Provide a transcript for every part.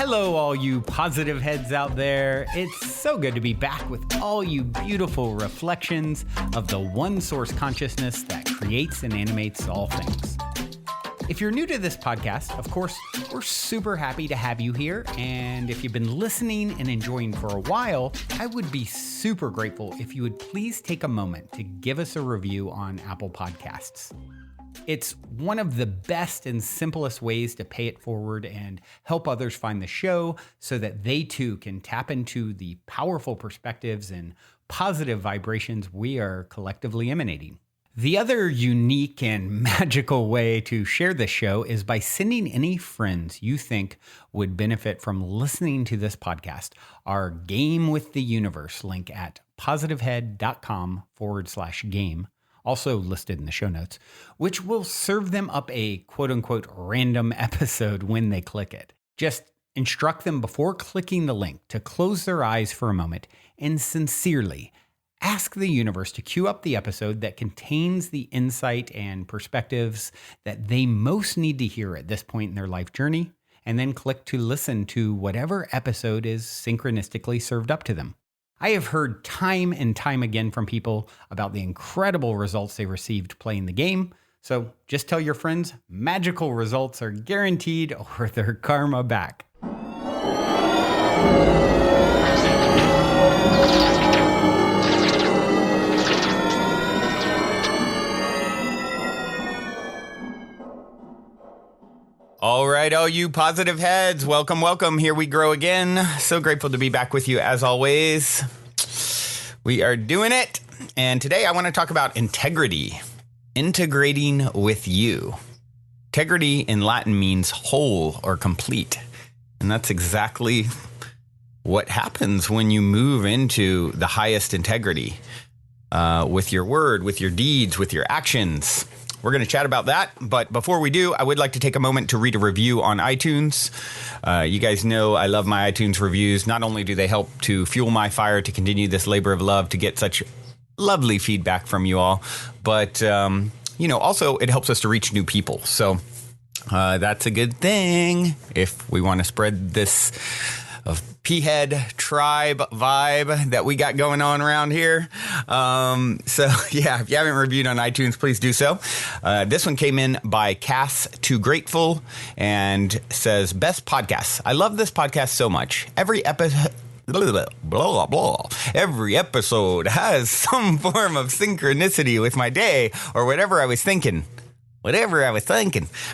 Hello, all you positive heads out there. It's so good to be back with all you beautiful reflections of the one source consciousness that creates and animates all things. If you're new to this podcast, of course, we're super happy to have you here. And if you've been listening and enjoying for a while, I would be super grateful if you would please take a moment to give us a review on Apple Podcasts. It's one of the best and simplest ways to pay it forward and help others find the show so that they too can tap into the powerful perspectives and positive vibrations we are collectively emanating. The other unique and magical way to share this show is by sending any friends you think would benefit from listening to this podcast our Game with the Universe link at positivehead.com/game. Also listed in the show notes, which will serve them up a quote-unquote random episode when they click it. Just instruct them before clicking the link to close their eyes for a moment and sincerely ask the universe to cue up the episode that contains the insight and perspectives that they most need to hear at this point in their life journey, and then click to listen to whatever episode is synchronistically served up to them. I have heard time and time again from people about the incredible results they received playing the game. So just tell your friends magical results are guaranteed or their karma back. All right, all you positive heads, welcome, welcome. Here we grow again. So grateful to be back with you as always. We are doing it. And today I want to talk about integrity, integrating with you. Integrity in Latin means whole or complete. And that's exactly what happens when you move into the highest integrity with your word, with your deeds, with your actions. We're going to chat about that, but before we do, I would like to take a moment to read a review on iTunes. You guys know I love my iTunes reviews. Not only do they help to fuel my fire to continue this labor of love, to get such lovely feedback from you all, but also it helps us to reach new people. So that's a good thing if we want to spread this P-head tribe vibe that we got going on around here. If you haven't reviewed on iTunes, please do so. This one came in by Cass Too Grateful and says, best podcast. I love this podcast so much. Every episode has some form of synchronicity with my day or whatever I was thinking.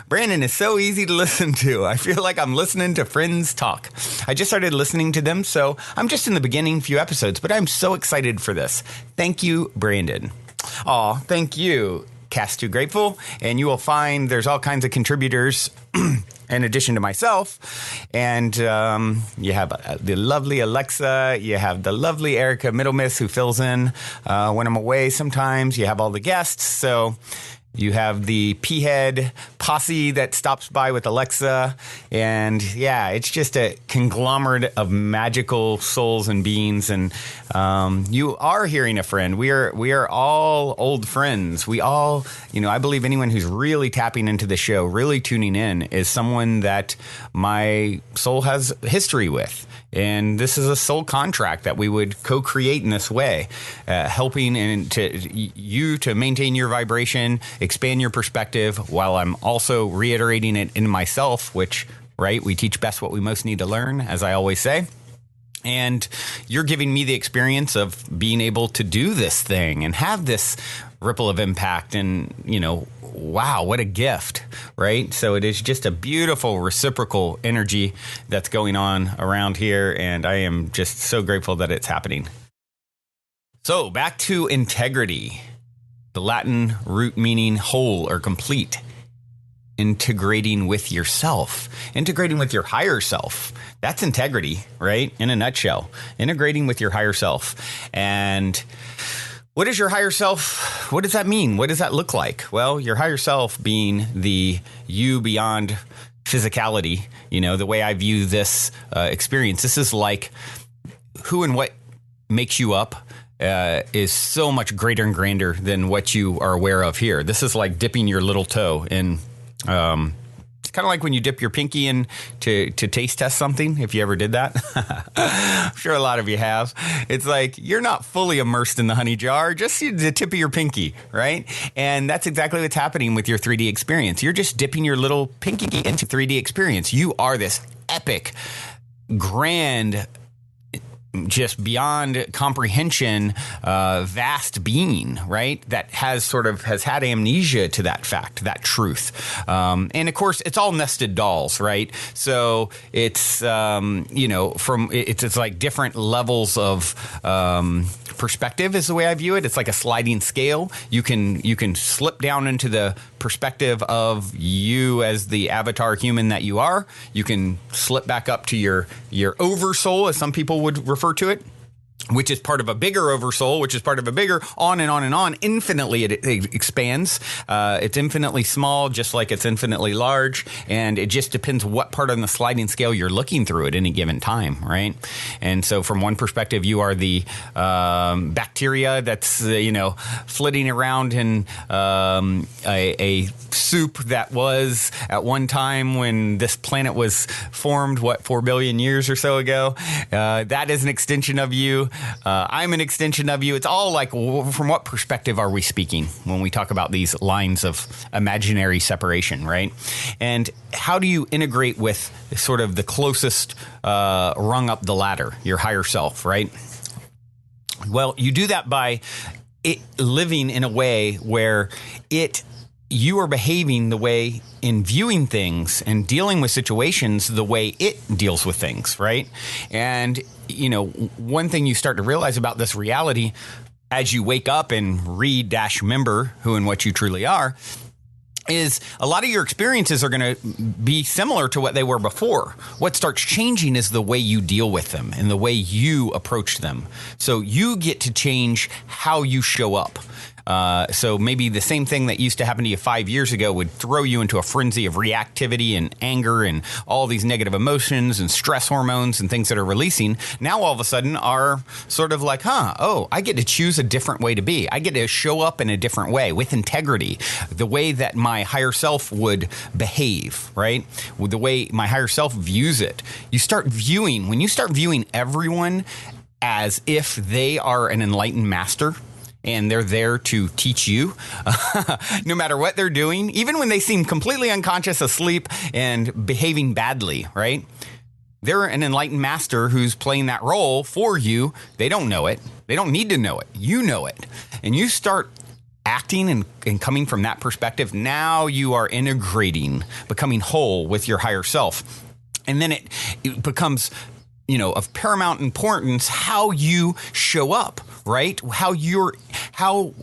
Brandon is so easy to listen to. I feel like I'm listening to friends talk. I just started listening to them, so I'm just in the beginning few episodes, but I'm so excited for this. Thank you, Brandon. Aw, thank you, Cast Too Grateful. And you will find there's all kinds of contributors in addition to myself. And you have the lovely Alexa. You have the lovely Erica Middlemiss who fills in when I'm away sometimes. You have all the guests. So you have the P-head posse that stops by with Alexa. And yeah, it's just a conglomerate of magical souls and beings. And you are hearing a friend. We are all old friends. We all, I believe anyone who's really tapping into the show, really tuning in, is someone that my soul has history with. And this is a soul contract that we would co-create in this way, helping you to maintain your vibration, expand your perspective, while I'm also reiterating it in myself, which, right, we teach best what we most need to learn, as I always say. And you're giving me the experience of being able to do this thing and have this ripple of impact. And, wow, what a gift, right? So it is just a beautiful reciprocal energy that's going on around here. And I am just so grateful that it's happening. So back to integrity, the Latin root meaning whole or complete. Integrating with yourself, integrating with your higher self. That's integrity, right? In a nutshell, integrating with your higher self. And what is your higher self? What does that mean? What does that look like? Well, your higher self being the you beyond physicality, the way I view this experience. This is like who and what makes you up is so much greater and grander than what you are aware of here. This is like dipping your little toe in Kind of like when you dip your pinky in to taste test something, if you ever did that. I'm sure a lot of you have. It's like you're not fully immersed in the honey jar, just the tip of your pinky, right? And that's exactly what's happening with your 3D experience. You're just dipping your little pinky into 3D experience. You are this epic, grand, just beyond comprehension, vast being, right? That has had amnesia to that fact, that truth. And of course, it's all nested dolls, right? So it's, it's like different levels of, perspective is the way I view it. It's like a sliding scale. You can slip down into the perspective of you as the avatar human that you are. You can slip back up to your oversoul, as some people would refer to it, which is part of a bigger oversoul, which is part of a bigger, on and on and on. Infinitely, it expands. It's infinitely small, just like it's infinitely large. And it just depends what part on the sliding scale you're looking through at any given time, right? And so from one perspective, you are the bacteria that's, flitting around in a soup that was at one time when this planet was formed, 4 billion years or so ago. That is an extension of you. I'm an extension of you. It's all like, from what perspective are we speaking when we talk about these lines of imaginary separation, right? And how do you integrate with sort of the closest rung up the ladder, your higher self, right? Well, you do that by living in a way where you are behaving the way in viewing things and dealing with situations the way it deals with things, right? And, one thing you start to realize about this reality as you wake up and remember who and what you truly are is a lot of your experiences are going to be similar to what they were before. What starts changing is the way you deal with them and the way you approach them. So you get to change how you show up. So maybe the same thing that used to happen to you 5 years ago would throw you into a frenzy of reactivity and anger and all these negative emotions and stress hormones and things that are releasing. Now all of a sudden are sort of like, I get to choose a different way to be. I get to show up in a different way with integrity, the way that my higher self would behave, right? With the way my higher self views it. When you start viewing everyone as if they are an enlightened master, and they're there to teach you, no matter what they're doing, even when they seem completely unconscious, asleep, and behaving badly, right? They're an enlightened master who's playing that role for you. They don't know it. They don't need to know it. You know it. And you start acting and coming from that perspective. Now you are integrating, becoming whole with your higher self. And then it becomes, of paramount importance how you show up, right? How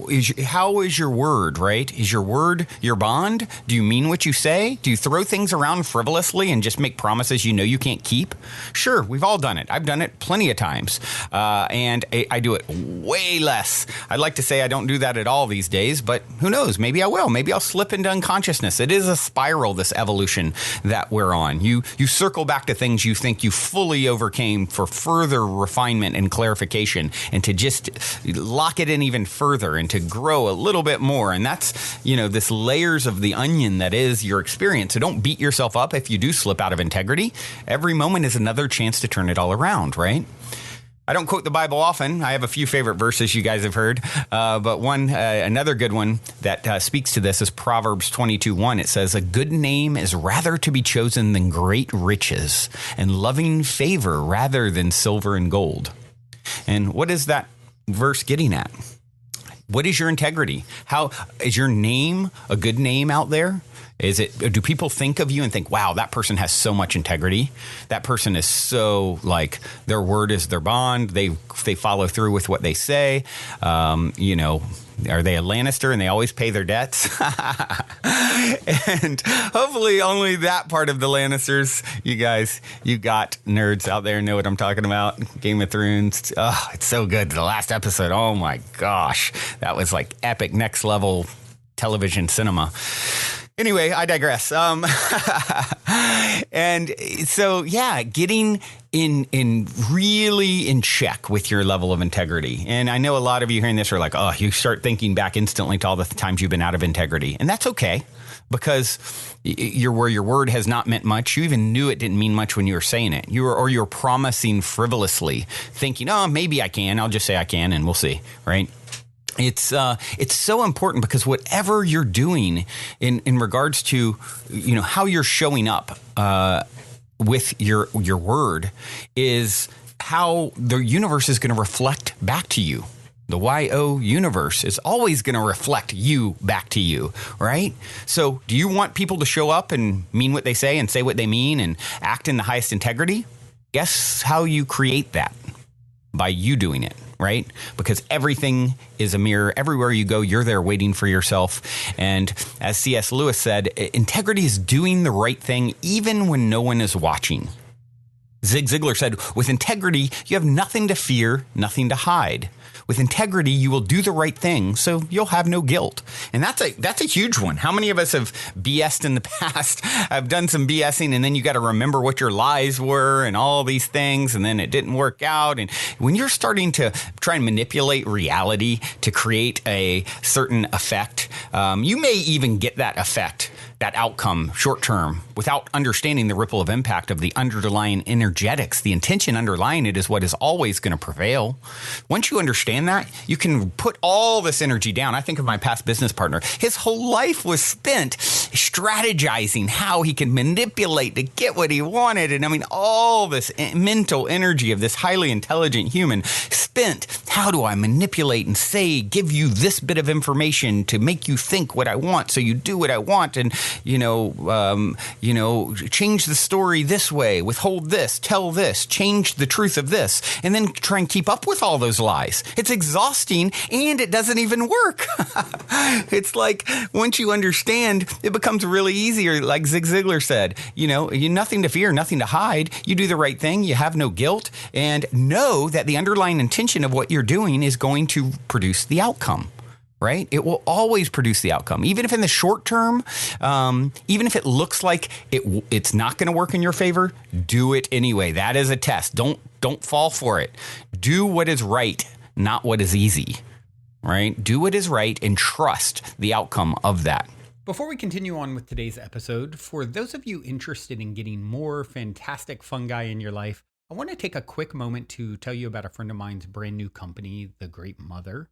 is your word, right? Is your word your bond? Do you mean what you say? Do you throw things around frivolously and just make promises you can't keep? Sure, we've all done it. I've done it plenty of times. And I do it way less. I'd like to say I don't do that at all these days, but who knows? Maybe I will. Maybe I'll slip into unconsciousness. It is a spiral, this evolution that we're on. You circle back to things you think you fully overcame for further refinement and clarification, and to just lock it in even further and to grow a little bit more. And that's, this layers of the onion that is your experience. So don't beat yourself up if you do slip out of integrity. Every moment is another chance to turn it all around, right? I don't quote the Bible often. I have a few favorite verses you guys have heard, but another good one that speaks to this is Proverbs 22:1. It says, "A good name is rather to be chosen than great riches, and loving favor rather than silver and gold." And what is that verse getting at? What is your integrity? How is your name a good name out there? Do people think of you and think, wow, that person has so much integrity? That person is so, their word is their bond. They follow through with what they say. Are they a Lannister and they always pay their debts? And hopefully only that part of the Lannisters, you got nerds out there know what I'm talking about. Game of Thrones. Oh, it's so good. The last episode, oh my gosh. That was like epic next level television cinema. Anyway, I digress. And so, yeah, getting in really in check with your level of integrity. And I know a lot of you hearing this are like, oh, you start thinking back instantly to all the times you've been out of integrity. And that's okay, because you're where your word has not meant much. You even knew it didn't mean much when you were saying it. You're promising frivolously, thinking, oh, maybe I can. I'll just say I can and we'll see, right? It's so important, because whatever you're doing in regards to, how you're showing up with your word is how the universe is going to reflect back to you. The youniverse is always going to reflect you back to you, right? So do you want people to show up and mean what they say and say what they mean and act in the highest integrity? Guess how you create that? By you doing it, right? Because everything is a mirror. Everywhere you go, you're there waiting for yourself. And as C.S. Lewis said, integrity is doing the right thing even when no one is watching. Zig Ziglar said, with integrity, you have nothing to fear, nothing to hide. With integrity, you will do the right thing, so you'll have no guilt. And that's a huge one. How many of us have BS'd in the past? I've done some BSing, and then you got to remember what your lies were and all these things, and then it didn't work out. And when you're starting to try and manipulate reality to create a certain effect, you may even get that effect, that outcome short term, without understanding the ripple of impact of the underlying energetics. The intention underlying it is what is always going to prevail. Once you understand that, you can put all this energy down. I think of my past business partner. His whole life was spent strategizing how he could manipulate to get what he wanted. And I mean, all this mental energy of this highly intelligent human spent, how do I manipulate and give you this bit of information to make you think what I want, so you do what I want, and change the story this way, withhold this, tell this, change the truth of this, and then try and keep up with all those lies. It's exhausting, and it doesn't even work. It's like, once you understand, it becomes really easier. Like Zig Ziglar said, you nothing to fear, nothing to hide. You do the right thing. You have no guilt, and know that the underlying intention of what you're doing is going to produce the outcome. Right? It will always produce the outcome. Even if in the short term, even if it looks like it's not going to work in your favor, do it anyway. That is a test. Don't fall for it. Do what is right, not what is easy. Right? Do what is right and trust the outcome of that. Before we continue on with today's episode, for those of you interested in getting more fantastic fungi in your life, I want to take a quick moment to tell you about a friend of mine's brand new company, The Great Mother.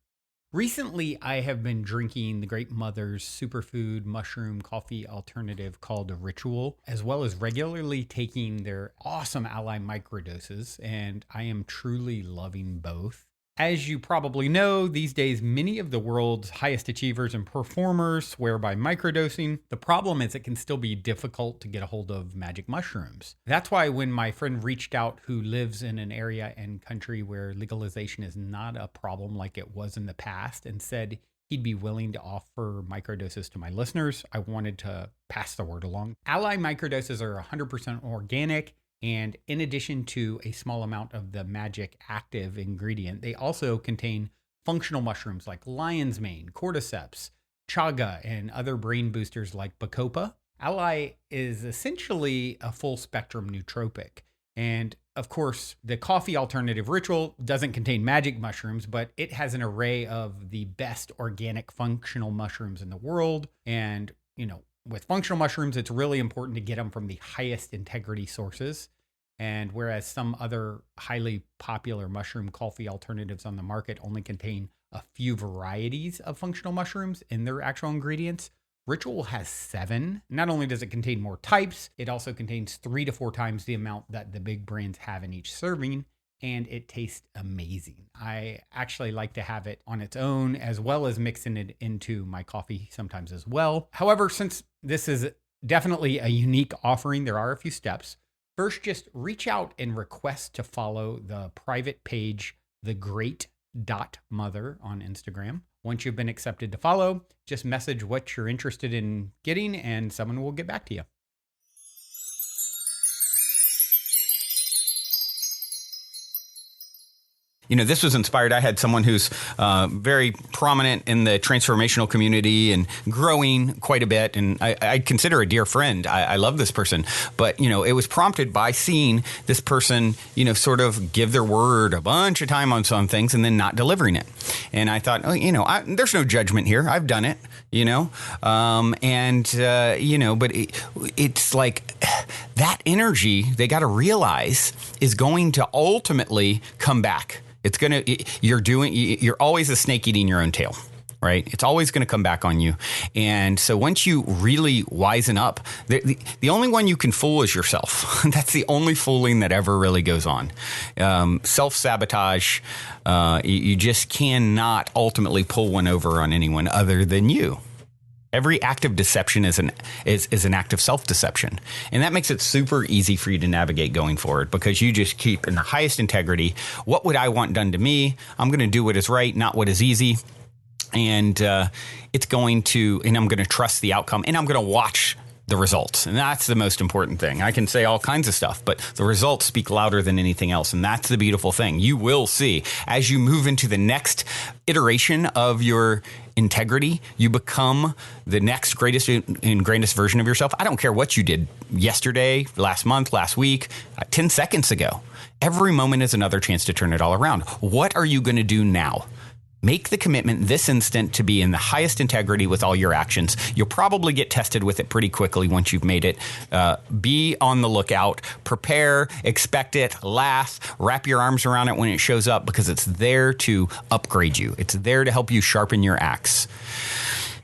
Recently, I have been drinking the Great Mother's superfood mushroom coffee alternative called Ritual, as well as regularly taking their awesome Ally microdoses, and I am truly loving both. As you probably know, these days, many of the world's highest achievers and performers swear by microdosing. The problem is it can still be difficult to get a hold of magic mushrooms. That's why when my friend reached out, who lives in an area and country where legalization is not a problem like it was in the past, and said he'd be willing to offer microdoses to my listeners, I wanted to pass the word along. Ally microdoses are 100% organic. And in addition to a small amount of the magic active ingredient, they also contain functional mushrooms like lion's mane, cordyceps, chaga, and other brain boosters like bacopa. Ally is essentially a full spectrum nootropic. And of course, the coffee alternative Ritual doesn't contain magic mushrooms, but it has an array of the best organic functional mushrooms in the world. And, with functional mushrooms, it's really important to get them from the highest integrity sources. And whereas some other highly popular mushroom coffee alternatives on the market only contain a few varieties of functional mushrooms in their actual ingredients, Ritual has 7. Not only does it contain more types, it also contains 3 to 4 times the amount that the big brands have in each serving. And it tastes amazing. I actually like to have it on its own, as well as mixing it into my coffee sometimes as well. However, since this is definitely a unique offering, there are a few steps. First, just reach out and request to follow the private page, thegreat.mother on Instagram. Once you've been accepted to follow, just message what you're interested in getting and someone will get back to you. This was inspired. I had someone who's very prominent in the transformational community and growing quite a bit. And I consider a dear friend. I love this person. But, it was prompted by seeing this person, sort of give their word a bunch of time on some things and then not delivering it. And I thought, there's no judgment here. I've done it, but it's like that energy they got to realize is going to ultimately come back. You're always a snake eating your own tail, right? It's always going to come back on you. And so once you really wisen up, the only one you can fool is yourself. That's the only fooling that ever really goes on. Self-sabotage, you just cannot ultimately pull one over on anyone other than you. Every act of deception is an act of self-deception. And that makes it super easy for you to navigate going forward because you just keep in the highest integrity. What would I want done to me? I'm going to do what is right, not what is easy. And I'm going to trust the outcome, and I'm going to watch the results. And that's the most important thing. I can say all kinds of stuff, but the results speak louder than anything else. And that's the beautiful thing. You will see as you move into the next iteration of your integrity, you become the next greatest and grandest version of yourself. I don't care what you did yesterday, last month, last week, 10 seconds ago. Every moment is another chance to turn it all around. What are you going to do now? Make the commitment this instant to be in the highest integrity with all your actions. You'll probably get tested with it pretty quickly once you've made it. Be on the lookout, prepare, expect it, laugh, wrap your arms around it when it shows up because it's there to upgrade you. It's there to help you sharpen your axe.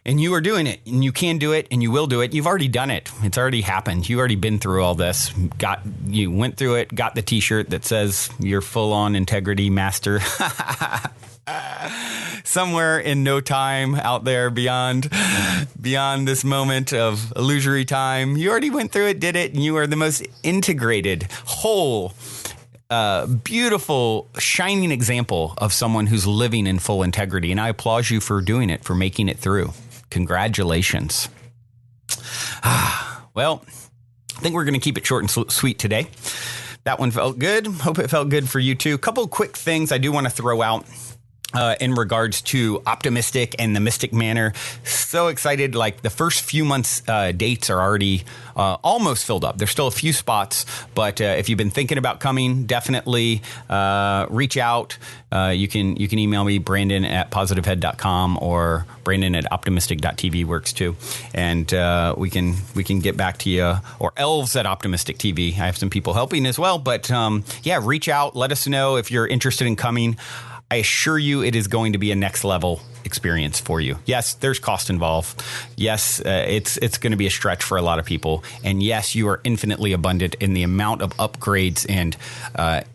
And you are doing it, and you can do it, and you will do it. You've already done it. It's already happened. You've already been through all this. You went through it, got the T-shirt that says you're full-on integrity master. Somewhere in no time out there beyond this moment of illusory time, you already went through it, did it, and you are the most integrated, whole, beautiful, shining example of someone who's living in full integrity. And I applaud you for doing it, for making it through. Congratulations. Well, I think we're going to keep it short and sweet today. That one felt good. Hope it felt good for you too. A couple quick things I do want to throw out. In regards to optimistic and the mystic manor. So excited. Like the first few months dates are already almost filled up. There's still a few spots, but if you've been thinking about coming, definitely reach out. You can email me, Brandon@positivehead.com or Brandon@optimistic.tv works too. And we can get back to you, or elves@optimistic.tv. I have some people helping as well, but reach out. Let us know if you're interested in coming. I assure you it is going to be a next level experience for you. Yes, there's cost involved. Yes, it's going to be a stretch for a lot of people. And yes, you are infinitely abundant in the amount of upgrades and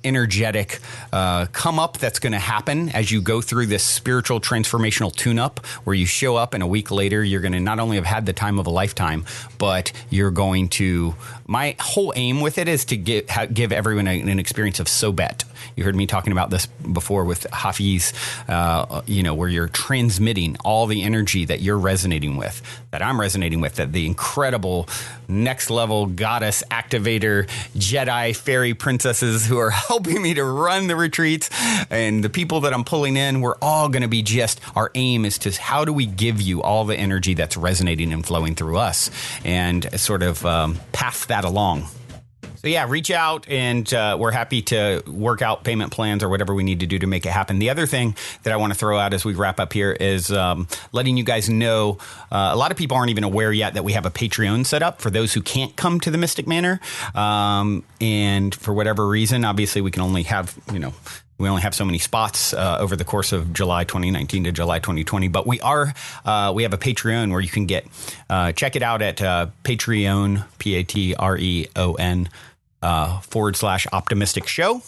energetic come up that's going to happen as you go through this spiritual transformational tune-up where you show up and a week later you're going to not only have had the time of a lifetime, but you're going to... My whole aim with it is to give everyone an experience of Sobet. You heard me talking about this before with Hafiz, where you're transmitting all the energy that you're resonating with, that I'm resonating with, that the incredible next level goddess activator, Jedi, fairy princesses who are helping me to run the retreats and the people that I'm pulling in, we're all going to be our aim is to how do we give you all the energy that's resonating and flowing through us and sort of pass that along. So reach out and we're happy to work out payment plans or whatever we need to do to make it happen. The other thing that I want to throw out as we wrap up here is letting you guys know, a lot of people aren't even aware yet that we have a Patreon set up for those who can't come to the Mystic Manor. And for whatever reason, obviously we can only have, we only have so many spots over the course of July 2019 to July 2020. But we have a Patreon where you can check it out at Patreon, Patreon, /optimistic show.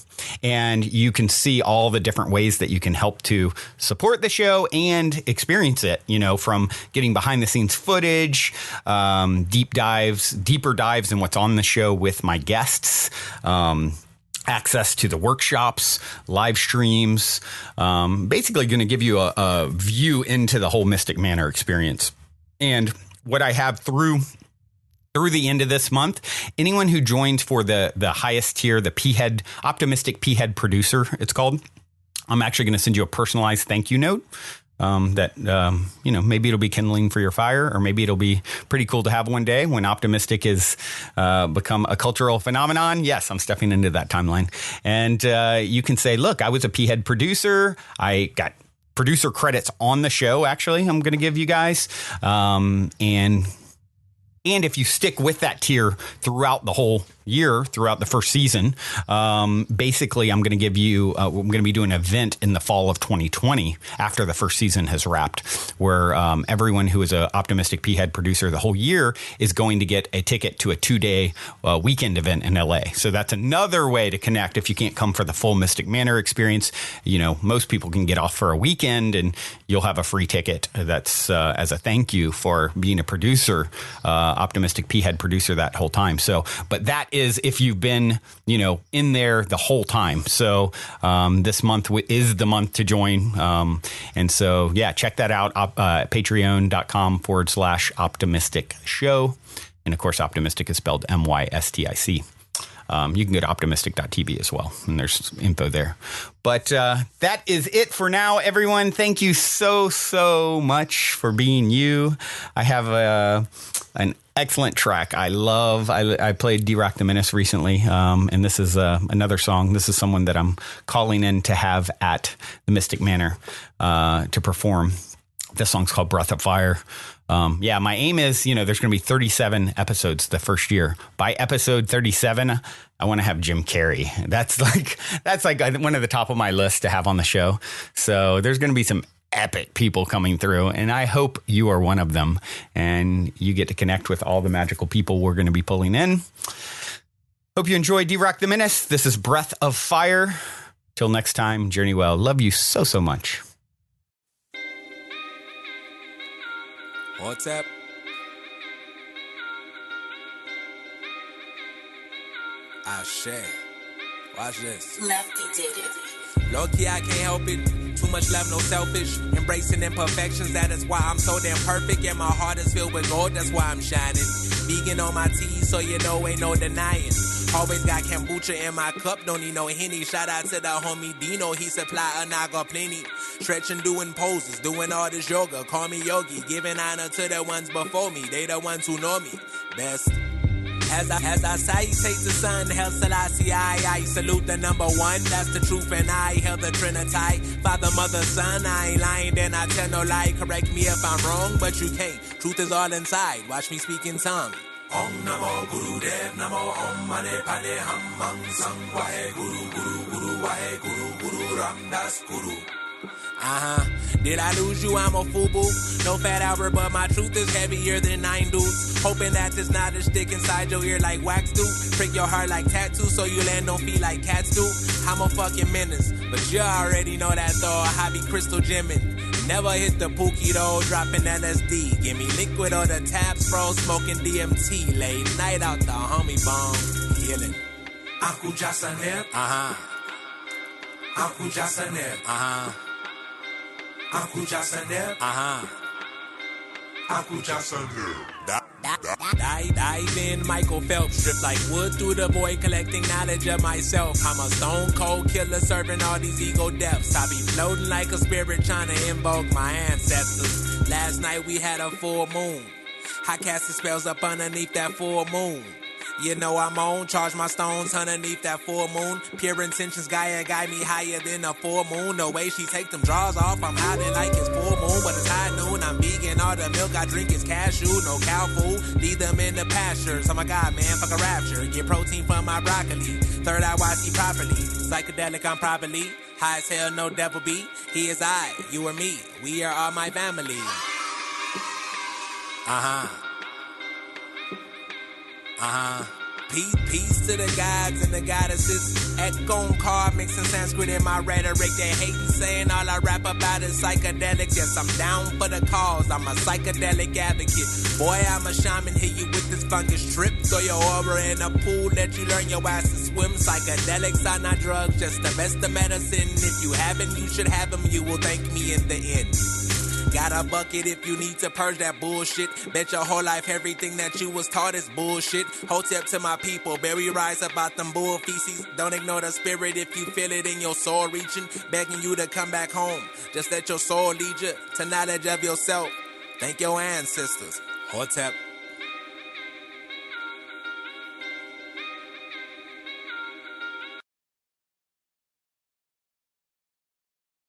And you can see all the different ways that you can help to support the show and experience it, from getting behind the scenes footage, deeper dives than what's on the show with my guests, access to the workshops, live streams, basically going to give you a view into the whole Mystic Manor experience. And what I have through the end of this month, anyone who joins for the highest tier, the P-Head, Optimistic P-Head Producer, it's called, I'm actually going to send you a personalized thank you note. That, maybe it'll be kindling for your fire, or maybe it'll be pretty cool to have one day when Optimistic is become a cultural phenomenon. Yes, I'm stepping into that timeline. And you can say, look, I was a P-Head producer. I got producer credits on the show, actually, I'm going to give you guys. And if you stick with that tier throughout the whole year, throughout the first season, basically I'm going to give you, we're going to be doing an event in the fall of 2020 after the first season has wrapped, where everyone who is an Optimistic P-Head producer the whole year is going to get a ticket to a 2-day weekend event in LA. So that's another way to connect. If you can't come for the full Mystic Manor experience, most people can get off for a weekend and you'll have a free ticket. That's as a thank you for being a producer, Optimistic P-Head producer that whole time. So, but that is if you've been, in there the whole time. So this month is the month to join. And so, yeah, check that out. Patreon.com/optimistic show. And of course, Optimistic is spelled MYSTIC. You can go to optimistic.tv as well, and there's info there. But that is it for now, everyone. Thank you so much for being you. I have an excellent track I played D-Rock the Menace recently, and this is another song. This is someone that I'm calling in to have at the Mystic Manor to perform. This song's called Breath of Fire. My aim is, there's going to be 37 episodes the first year. By episode 37, I want to have Jim Carrey. That's like one of the top of my list to have on the show. So there's going to be some epic people coming through, and I hope you are one of them, and you get to connect with all the magical people we're going to be pulling in. Hope you enjoy D-Rock the Menace. This is Breath of Fire. Till next time, journey well. Love you so much. What's up? Ah, shit. Watch this. Lefty did it. Low key, I can't help it. Too much love, no selfish. Embracing imperfections, that is why I'm so damn perfect. And my heart is filled with gold, that's why I'm shining. Vegan on my tea, so ain't no denying. Always got kombucha in my cup, don't need no Henny. Shout out to the homie Dino, he supply and I got plenty. Stretching, doing poses, doing all this yoga. Call me Yogi, giving honor to the ones before me. They the ones who know me best. As I salutate the sun, Hail Selassie, I salute the number one. That's the truth, and I hail the Trinity. Father, Mother, Son, I ain't lying, then I tell no lie. Correct me if I'm wrong, but you can't. Truth is all inside. Watch me speak in tongue. Om Namo Guru Dev Namo Om Mane Pale Ham Mang Sang Wahe Guru Guru Guru Wahe Guru Guru Ram Das Guru. Did I lose you? I'm a FUBU. No fat Albert, but my truth is heavier than 9 dudes. Hoping that this knowledge stick inside your ear like wax do. Prick your heart like tattoo so you land on feet like cats do. I'm a fucking menace, but you already know that though. I be crystal gemming. Never hit the pookie though, dropping LSD. Give me liquid or the taps, bro. Smoking DMT. Late night out the homie bomb. Healing. Aku Jasaner. Aku Jasaner. Aku Jasaner. Aku Jasaner. Dive in, Michael Phelps, strip like wood through the void, collecting knowledge of myself. I'm a stone cold killer, serving all these ego deaths. I be floating like a spirit, trying to invoke my ancestors. Last night we had a full moon. I cast the spells up underneath that full moon. You know I'm on, charge my stones underneath that full moon. Pure intentions, Gaia guide me higher than a full moon. The way she take them draws off, I'm hiding like it's full moon. But it's high noon, I'm vegan, all the milk I drink is cashew. No cow food, leave them in the pastures. Oh my God, man, fuck a rapture. Get protein from my broccoli. Third eye, I see properly. Psychedelic, I'm properly. High as hell, no devil beat. He is I, you or me. We are all my family. Peace to the gods and the goddesses. Echo card mixing Sanskrit in my rhetoric. They hate saying all I rap about is psychedelics. Yes, I'm down for the cause. I'm a psychedelic advocate. Boy, I'm a shaman. Hit you with this fungus trip. Throw your aura in a pool. Let you learn your ass to swim. Psychedelics are not drugs, just the best of medicine. If you haven't, you should have them. You will thank me in the end. Got a bucket if you need to purge that bullshit. Bet your whole life everything that you was taught is bullshit. Hotep to my people, berry rise up out them bull feces. Don't ignore the spirit if you feel it in your soul reaching. Begging you to come back home. Just let your soul lead you to knowledge of yourself. Thank your ancestors. Hotep.